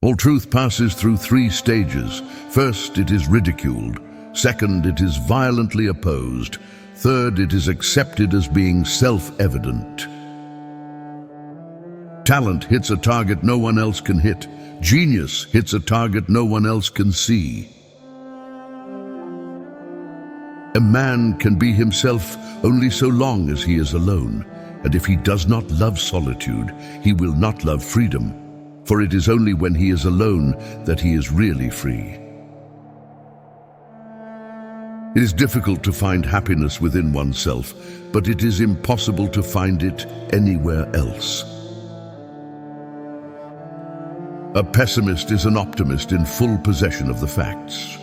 All truth passes through three stages. First, it is ridiculed. Second, it is violently opposed. Third, it is accepted as being self-evident. Talent hits a target no one else can hit. Genius hits a target no one else can see. A man can be himself only so long as he is alone, and if he does not love solitude, he will not love freedom, for it is only when he is alone that he is really free. It is difficult to find happiness within oneself, but it is impossible to find it anywhere else. A pessimist is an optimist in full possession of the facts.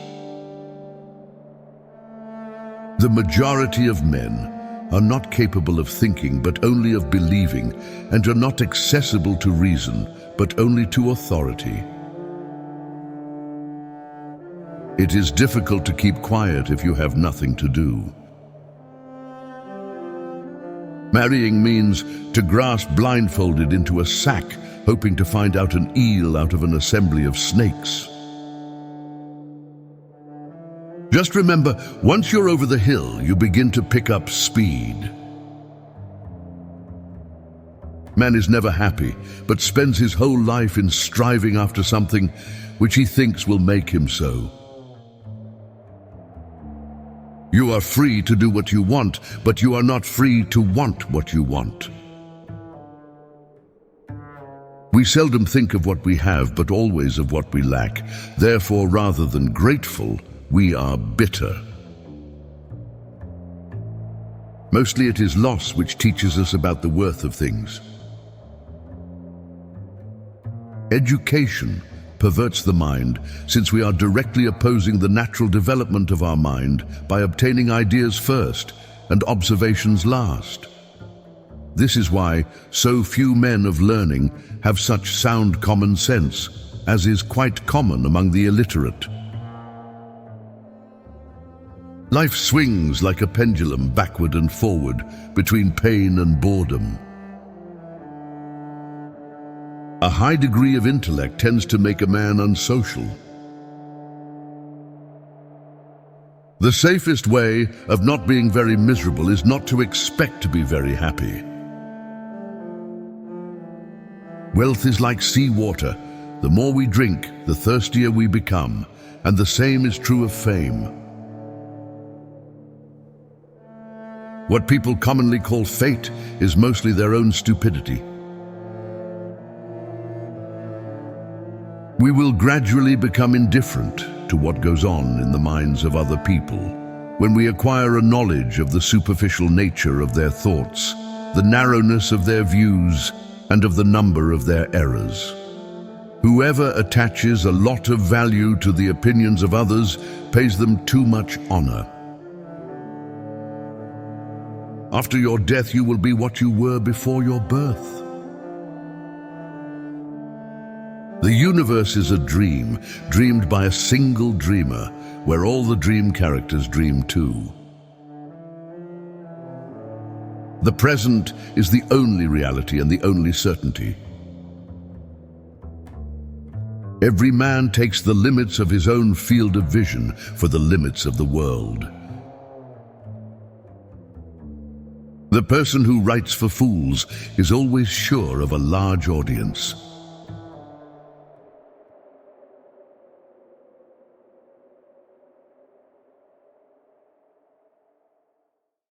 The majority of men are not capable of thinking but only of believing, and are not accessible to reason but only to authority. It is difficult to keep quiet if you have nothing to do. Marrying means to grasp blindfolded into a sack, hoping to find out an eel out of an assembly of snakes. Just remember, once you're over the hill, you begin to pick up speed. Man is never happy, but spends his whole life in striving after something which he thinks will make him so. You are free to do what you want, but you are not free to want what you want. We seldom think of what we have, but always of what we lack. Therefore, rather than grateful, we are bitter. Mostly it is loss which teaches us about the worth of things. Education perverts the mind, since we are directly opposing the natural development of our mind by obtaining ideas first and observations last. This is why so few men of learning have such sound common sense, as is quite common among the illiterate. Life swings like a pendulum backward and forward between pain and boredom. A high degree of intellect tends to make a man unsocial. The safest way of not being very miserable is not to expect to be very happy. Wealth is like seawater. The more we drink, the thirstier we become, and the same is true of fame. What people commonly call fate is mostly their own stupidity. We will gradually become indifferent to what goes on in the minds of other people when we acquire a knowledge of the superficial nature of their thoughts, the narrowness of their views, and of the number of their errors. Whoever attaches a lot of value to the opinions of others pays them too much honor. After your death, you will be what you were before your birth. The universe is a dream, dreamed by a single dreamer, where all the dream characters dream too. The present is the only reality and the only certainty. Every man takes the limits of his own field of vision for the limits of the world. The person who writes for fools is always sure of a large audience.